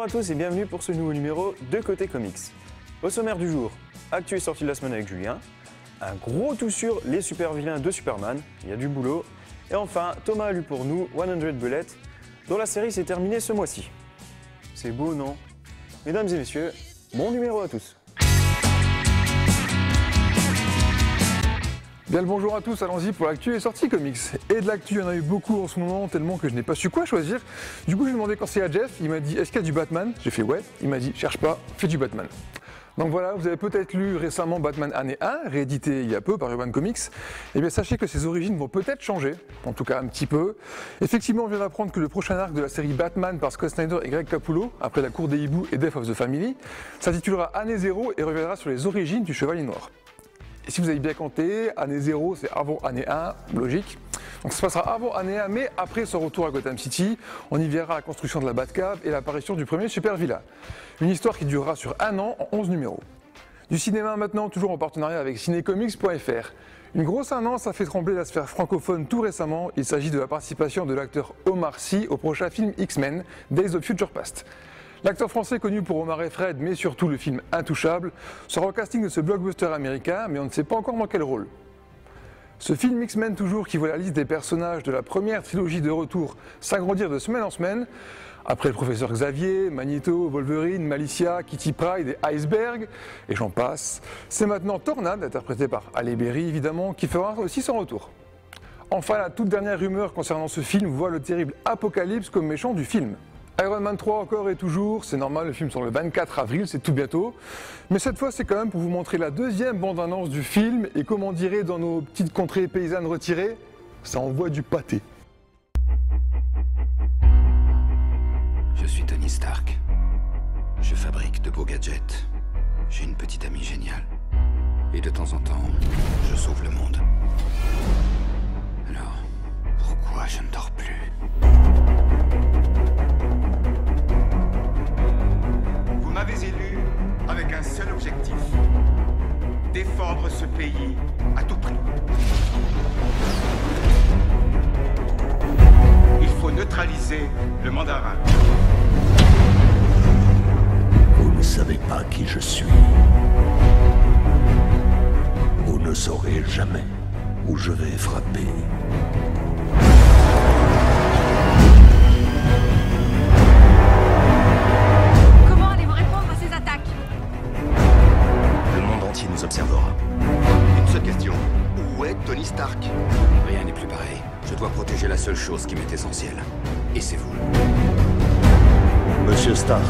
à tous et bienvenue pour ce nouveau numéro de Côté Comics. Au sommaire du jour, actu et sortie de la semaine avec Julien, un gros tout sur les super vilains de Superman, il y a du boulot, et enfin Thomas a lu pour nous 100 Bullets, dont la série s'est terminée ce mois-ci. C'est beau, non? Mesdames et messieurs, bon numéro à tous. Bien le bonjour à tous, allons-y pour l'actu et sortie comics. Et de l'actu, il y en a eu beaucoup en ce moment, tellement que je n'ai pas su quoi choisir. Du coup, j'ai demandé conseil à Jeff, il m'a dit « Est-ce qu'il y a du Batman ?» J'ai fait « Ouais », il m'a dit « Cherche pas, fais du Batman ». Donc voilà, vous avez peut-être lu récemment Batman année 1, réédité il y a peu par Urban Comics. Eh bien sachez que ses origines vont peut-être changer, en tout cas un petit peu. Effectivement, on vient d'apprendre que le prochain arc de la série Batman par Scott Snyder et Greg Capullo, après La Cour des Hiboux et Death of the Family, s'intitulera Année 0 et reviendra sur les origines du Chevalier Noir. Et si vous avez bien compté, année 0 c'est avant année 1, logique. Donc ça se passera avant année 1, mais après son retour à Gotham City, on y verra la construction de la Batcave et l'apparition du premier super vilain. Une histoire qui durera sur un an en 11 numéros. Du cinéma maintenant, toujours en partenariat avec cinecomics.fr. Une grosse annonce a fait trembler la sphère francophone tout récemment. Il s'agit de la participation de l'acteur Omar Sy au prochain film X-Men, Days of Future Past. L'acteur français connu pour Omar et Fred, mais surtout le film Intouchable, sera au casting de ce blockbuster américain, mais on ne sait pas encore dans quel rôle. Ce film X-Men toujours qui voit la liste des personnages de la première trilogie de retour s'agrandir de semaine en semaine, après le professeur Xavier, Magneto, Wolverine, Malicia, Kitty Pryde et Iceberg, et j'en passe, c'est maintenant Tornade, interprété par Halle Berry évidemment, qui fera aussi son retour. Enfin, la toute dernière rumeur concernant ce film voit le terrible Apocalypse comme méchant du film. Iron Man 3 encore et toujours, c'est normal, le film sort le 24 avril, c'est tout bientôt. Mais cette fois, c'est quand même pour vous montrer la deuxième bande-annonce du film, et comme on dirait dans nos petites contrées paysannes retirées, ça envoie du pâté. Je suis Tony Stark. Je fabrique de beaux gadgets. J'ai une petite amie géniale. Et de temps en temps, je sauve le monde. Alors, pourquoi je ne dors plus ? Vous m'avez élu avec un seul objectif. Défendre ce pays à tout prix. Il faut neutraliser le mandarin. Vous ne savez pas qui je suis. Vous ne saurez jamais où je vais frapper. Comment allez-vous répondre à ces attaques? Le monde entier nous observera. Une seule question. Où est Tony Stark? Rien n'est plus pareil. Je dois protéger la seule chose qui m'est essentielle. Et c'est vous. Monsieur Stark,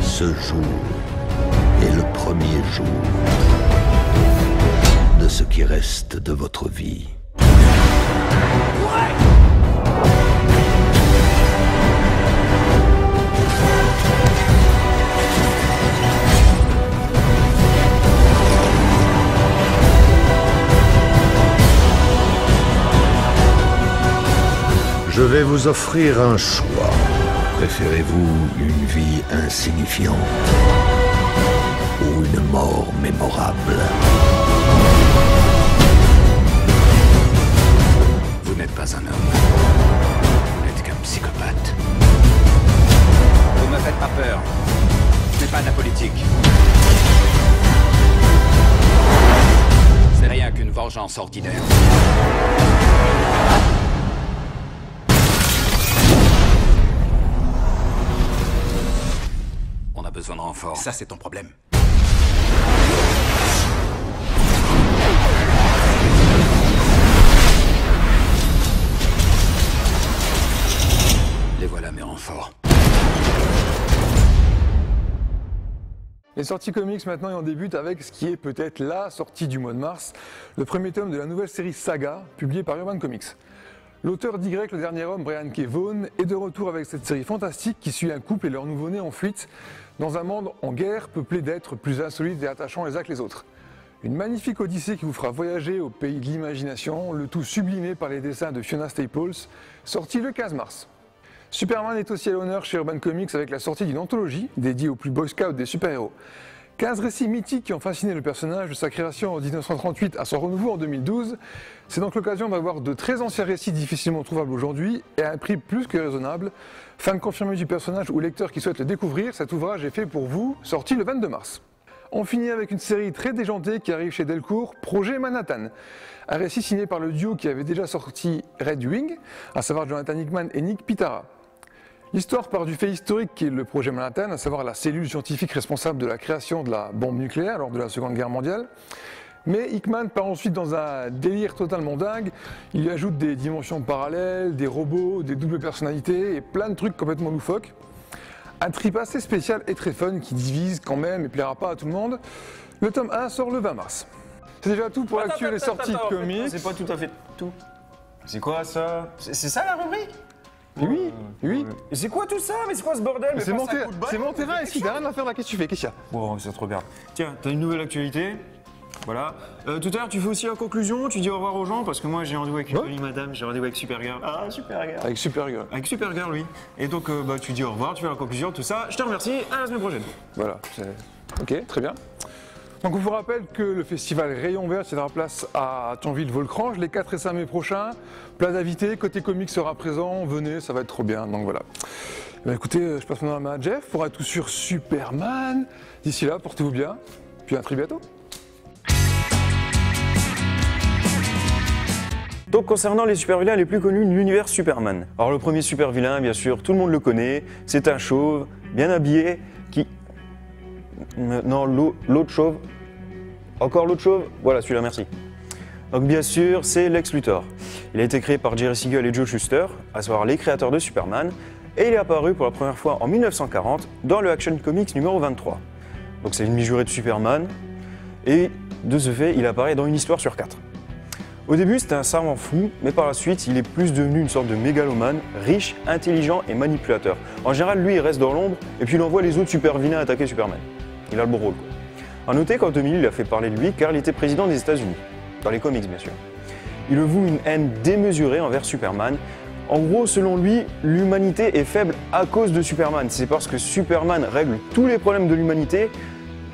ce jour est le premier jour de ce qui reste de votre vie. Je vais vous offrir un choix. Préférez-vous une vie insignifiante ou une mort mémorable? Vous n'êtes pas un homme. Vous n'êtes qu'un psychopathe. Vous me faites pas peur. Ce n'est pas de la politique. C'est rien qu'une vengeance ordinaire. On a besoin de renfort. Ça, c'est ton problème. Les voilà mes renforts. Les sorties comics maintenant et on débute avec ce qui est peut-être la sortie du mois de mars, le premier tome de la nouvelle série Saga, publiée par Urban Comics. L'auteur d'Y, le dernier homme, Brian K. Vaughan, est de retour avec cette série fantastique qui suit un couple et leur nouveau-né en fuite dans un monde en guerre peuplé d'êtres plus insolites et attachants les uns que les autres. Une magnifique odyssée qui vous fera voyager au pays de l'imagination, le tout sublimé par les dessins de Fiona Staples, sorti le 15 mars. Superman est aussi à l'honneur chez Urban Comics avec la sortie d'une anthologie dédiée aux plus boy scouts des super-héros. 15 récits mythiques qui ont fasciné le personnage de sa création en 1938 à son renouveau en 2012. C'est donc l'occasion d'avoir de très anciens récits difficilement trouvables aujourd'hui et à un prix plus que raisonnable. Fan confirmé du personnage ou lecteur qui souhaite le découvrir, cet ouvrage est fait pour vous, sorti le 22 mars. On finit avec une série très déjantée qui arrive chez Delcourt, Projet Manhattan. Un récit signé par le duo qui avait déjà sorti Red Wing, à savoir Jonathan Hickman et Nick Pitara. L'histoire part du fait historique qui est le projet Manhattan, à savoir la cellule scientifique responsable de la création de la bombe nucléaire lors de la Seconde Guerre mondiale. Mais Hickman part ensuite dans un délire totalement dingue. Il y ajoute des dimensions parallèles, des robots, des doubles personnalités et plein de trucs complètement loufoques. Un trip assez spécial et très fun qui divise quand même et plaira pas à tout le monde. Le tome 1 sort le 20 mars. C'est déjà tout pour l'actu et les sorties comics. C'est pas tout à fait tout. C'est quoi ça? C'est ça la rubrique? Oui, oui. Et c'est quoi tout ça? Mais c'est quoi ce bordel? C'est mon terrain ici, t'as rien à faire là, qu'est-ce que tu fais? Qu'est-ce qu'il y a? Bon, c'est trop bien. Tiens, t'as une nouvelle actualité. Voilà. Tout à l'heure, tu fais aussi la conclusion, tu dis au revoir aux gens parce que moi j'ai rendez-vous avec une jolie madame, j'ai rendez-vous avec Supergirl. Ah, Supergirl. Avec Supergirl. Avec Supergirl, oui. Et donc, tu dis au revoir, tu fais la conclusion, tout ça. Je te remercie, à la semaine prochaine. Voilà. Ok, très bien. Donc on vous rappelle que le festival Rayon Vert tiendra place à Thionville-Volcrange les 4 et 5 mai prochains. Plein d'invités, côté comics sera présent, venez, ça va être trop bien, donc voilà. Ben écoutez, je passe maintenant la main à Jeff pour être tout sur Superman. D'ici là, portez-vous bien, puis à très bientôt. Donc concernant les super vilains les plus connus de l'univers Superman. Alors le premier super vilain, bien sûr, tout le monde le connaît, c'est un chauve, bien habillé, qui... Non, l'autre chauve. Encore l'autre chauve? Voilà, celui-là, merci. Donc bien sûr, c'est Lex Luthor. Il a été créé par Jerry Siegel et Joe Shuster, à savoir les créateurs de Superman, et il est apparu pour la première fois en 1940 dans le Action Comics numéro 23. Donc c'est une mi-jurée de Superman, et de ce fait, il apparaît dans une histoire sur 4. Au début, c'était un savant fou, mais par la suite, il est plus devenu une sorte de mégalomane, riche, intelligent et manipulateur. En général, lui, il reste dans l'ombre, et puis il envoie les autres super vilains attaquer Superman. Il a le bon rôle. A noter qu'en 2000, il a fait parler de lui car il était président des États-Unis, dans les comics bien sûr. Il voue une haine démesurée envers Superman. En gros, selon lui, l'humanité est faible à cause de Superman. C'est parce que Superman règle tous les problèmes de l'humanité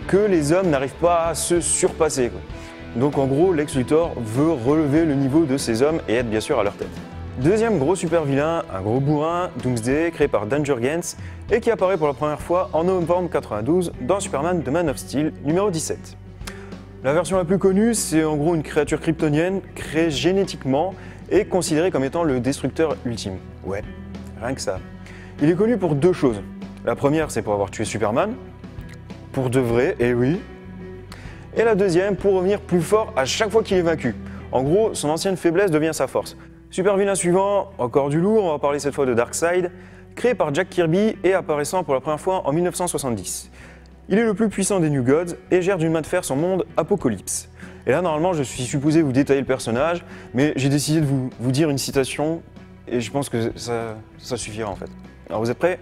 que les hommes n'arrivent pas à se surpasser, quoi. Donc en gros, Lex Luthor veut relever le niveau de ces hommes et être bien sûr à leur tête. Deuxième gros super vilain, un gros bourrin, Doomsday, créé par Dan Jurgens et qui apparaît pour la première fois en novembre 92 dans Superman The Man of Steel numéro 17. La version la plus connue, c'est en gros une créature kryptonienne créée génétiquement et considérée comme étant le destructeur ultime. Ouais, rien que ça. Il est connu pour deux choses. La première, c'est pour avoir tué Superman, pour de vrai, et oui. Et la deuxième, pour revenir plus fort à chaque fois qu'il est vaincu. En gros, son ancienne faiblesse devient sa force. Super vilain suivant, encore du lourd, on va parler cette fois de Darkseid, créé par Jack Kirby et apparaissant pour la première fois en 1970. Il est le plus puissant des New Gods et gère d'une main de fer son monde Apocalypse. Et là, normalement, je suis supposé vous détailler le personnage, mais j'ai décidé de vous dire une citation et je pense que ça suffira en fait. Alors vous êtes prêts?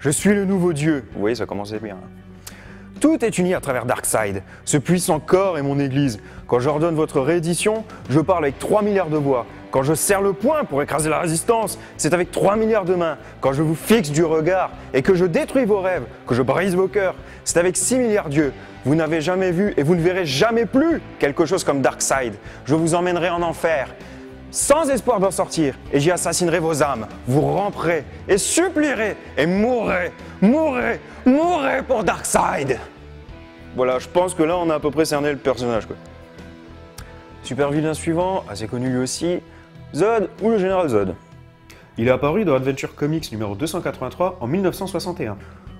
Je suis le nouveau dieu. Vous voyez, ça commençait bien. Tout est uni à travers Darkseid. Ce puissant corps est mon église. Quand j'ordonne votre réédition, je parle avec 3 milliards de voix. Quand je serre le poing pour écraser la résistance, c'est avec 3 milliards de mains. Quand je vous fixe du regard et que je détruis vos rêves, que je brise vos cœurs, c'est avec 6 milliards d'yeux. Vous n'avez jamais vu et vous ne verrez jamais plus quelque chose comme Darkseid. Je vous emmènerai en enfer, sans espoir d'en sortir, et j'y assassinerai vos âmes. Vous ramperez et supplierez et mourrez, mourrez, mourrez pour Darkseid. Voilà, je pense que là on a à peu près cerné le personnage, quoi. Super vilain suivant, assez connu lui aussi, Zod ou le général Zod. Il est apparu dans Adventure Comics numéro 283 en 1961.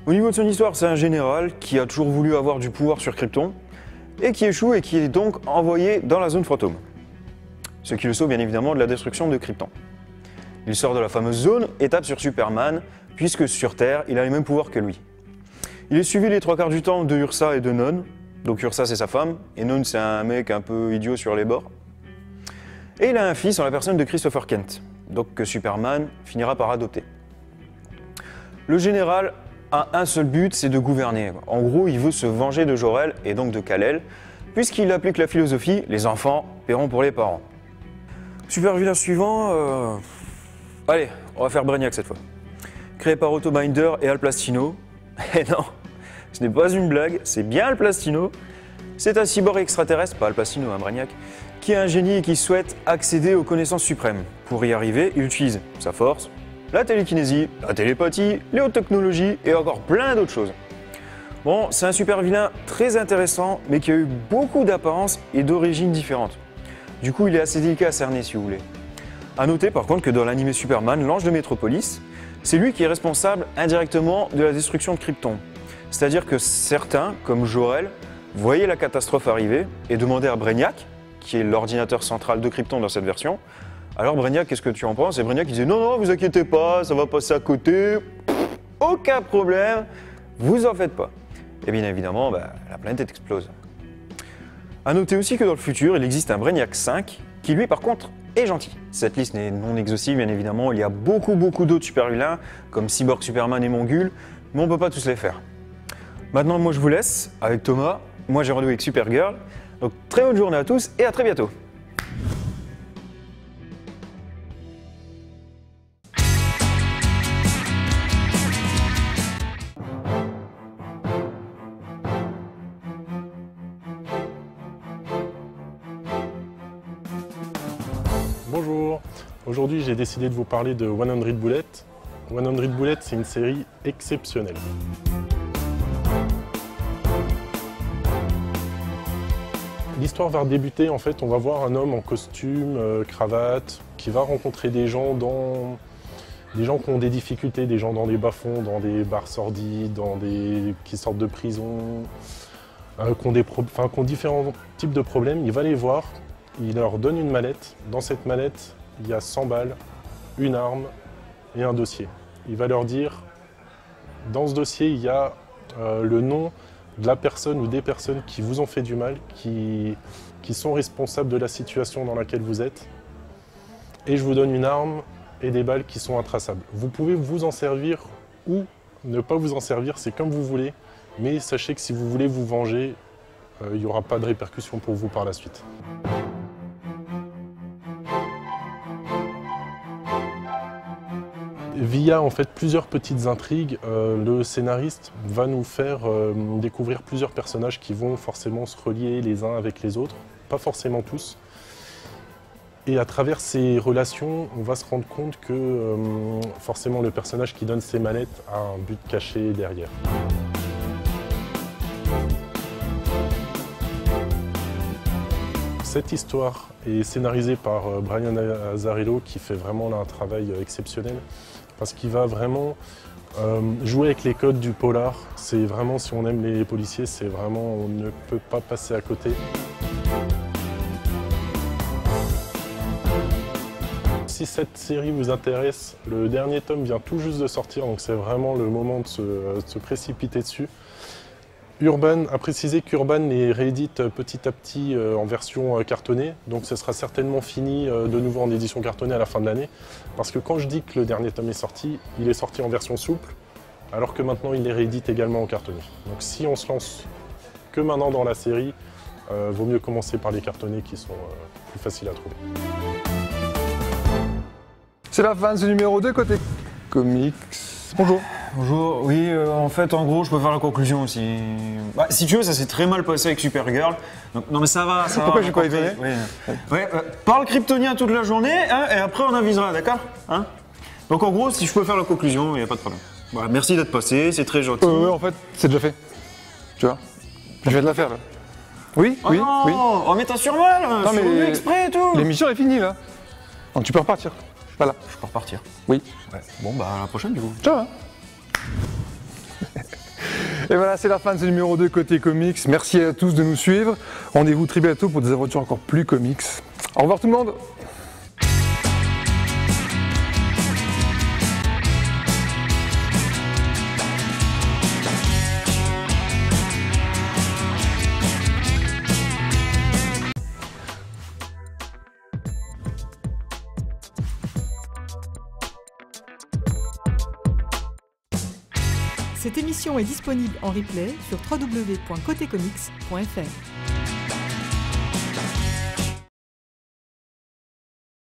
Au niveau de son histoire, c'est un général qui a toujours voulu avoir du pouvoir sur Krypton et qui échoue et qui est donc envoyé dans la zone fantôme. Ce qui le sauve bien évidemment de la destruction de Krypton. Il sort de la fameuse zone et tape sur Superman, puisque sur Terre, il a les mêmes pouvoirs que lui. Il est suivi les 3 quarts du temps de Ursa et de Non. Donc Ursa c'est sa femme, et Non c'est un mec un peu idiot sur les bords. Et il a un fils en la personne de Christopher Kent, donc que Superman finira par adopter. Le général a un seul but, c'est de gouverner. En gros, il veut se venger de Jor-El et donc de Kal-El, puisqu'il applique la philosophie « les enfants paieront pour les parents ». Super vilain suivant, Allez, on va faire Brainiac cette fois. Créé par Otto Binder et Al Plastino. Et non, Ce n'est pas une blague, c'est bien le Plastino. C'est un cyborg extraterrestre, pas le Plastino, un Brainiac, qui est un génie et qui souhaite accéder aux connaissances suprêmes. Pour y arriver, il utilise sa force, la télékinésie, la télépathie, les hautes technologies et encore plein d'autres choses. Bon, c'est un super vilain très intéressant, mais qui a eu beaucoup d'apparences et d'origines différentes. Du coup, il est assez délicat à cerner si vous voulez. A noter par contre que dans l'animé Superman, l'ange de Métropolis, c'est lui qui est responsable indirectement de la destruction de Krypton. C'est-à-dire que certains, comme Jor-El, voyaient la catastrophe arriver et demandaient à Brainiac, qui est l'ordinateur central de Krypton dans cette version, alors Brainiac, qu'est-ce que tu en penses? Et Brainiac il disait non, non, vous inquiétez pas, ça va passer à côté, aucun problème, vous en faites pas. Et bien évidemment, la planète explose. A noter aussi que dans le futur, il existe un Brainiac 5 qui lui par contre est gentil. Cette liste n'est non exhaustive bien évidemment, il y a beaucoup d'autres super-vilains comme Cyborg, Superman et Mongul, mais on ne peut pas tous les faire. Maintenant moi je vous laisse avec Thomas, moi j'ai rendez-vous avec Supergirl, donc très bonne journée à tous et à très bientôt. Bonjour, aujourd'hui j'ai décidé de vous parler de 100 Bullets. 100 Bullets, c'est une série exceptionnelle. L'histoire va débuter, en fait, on va voir un homme en costume, cravate, qui va rencontrer des gens qui ont des difficultés, des gens dans des bas-fonds, dans des bars sordides, qui sortent de prison, qui ont différents types de problèmes. Il va les voir. Il leur donne une mallette. Dans cette mallette, il y a 100 balles, une arme et un dossier. Il va leur dire, dans ce dossier, il y a le nom de la personne ou des personnes qui vous ont fait du mal, qui sont responsables de la situation dans laquelle vous êtes. Et je vous donne une arme et des balles qui sont intraçables. Vous pouvez vous en servir ou ne pas vous en servir, c'est comme vous voulez. Mais sachez que si vous voulez vous venger, il n'y aura pas de répercussions pour vous par la suite. Via en fait plusieurs petites intrigues, le scénariste va nous faire découvrir plusieurs personnages qui vont forcément se relier les uns avec les autres, pas forcément tous. Et à travers ces relations, on va se rendre compte que forcément le personnage qui donne ses mallettes a un but caché derrière. Cette histoire est scénarisée par Brian Azzarello qui fait vraiment là, un travail exceptionnel. Parce qu'il va vraiment jouer avec les codes du polar. C'est vraiment, si on aime les policiers, c'est vraiment, on ne peut pas passer à côté. Si cette série vous intéresse, le dernier tome vient tout juste de sortir, donc c'est vraiment le moment de se précipiter dessus. Urban a précisé qu'Urban les réédite petit à petit en version cartonnée, donc ce sera certainement fini de nouveau en édition cartonnée à la fin de l'année. Parce que quand je dis que le dernier tome est sorti, il est sorti en version souple, alors que maintenant il les réédite également en cartonné. Donc si on se lance que maintenant dans la série, vaut mieux commencer par les cartonnés qui sont plus faciles à trouver. C'est la fin de ce numéro 2 côté comics. Bonjour. Bonjour, oui, en fait, en gros, je peux faire la conclusion aussi. Bah, si tu veux, ça s'est très mal passé avec Supergirl. Donc, non, mais ça va, ça va. Pourquoi j'ai pas étonné? Ouais, parle kryptonien toute la journée, hein, et après on avisera, d'accord hein. Donc, en gros, si je peux faire la conclusion, il n'y a pas de problème. Voilà, merci d'être passé, c'est très gentil. Ouais, en fait, c'est déjà fait. Tu vois? Je viens de la faire, là. Oui, oh oui, non, oui. Oh, mais t'as sur moi, là. Non, je suis mais revenu exprès et tout. L'émission est finie, là. Donc, tu peux repartir. Voilà. Je peux repartir. Oui. Ouais. Bon, bah, à la prochaine, du coup. Ciao, hein. Et voilà, c'est la fin de ce numéro 2 côté comics. Merci à tous de nous suivre. Rendez-vous très bientôt pour des aventures encore plus comics. Au revoir tout le monde. Cette émission est disponible en replay sur www.cotecomics.fr.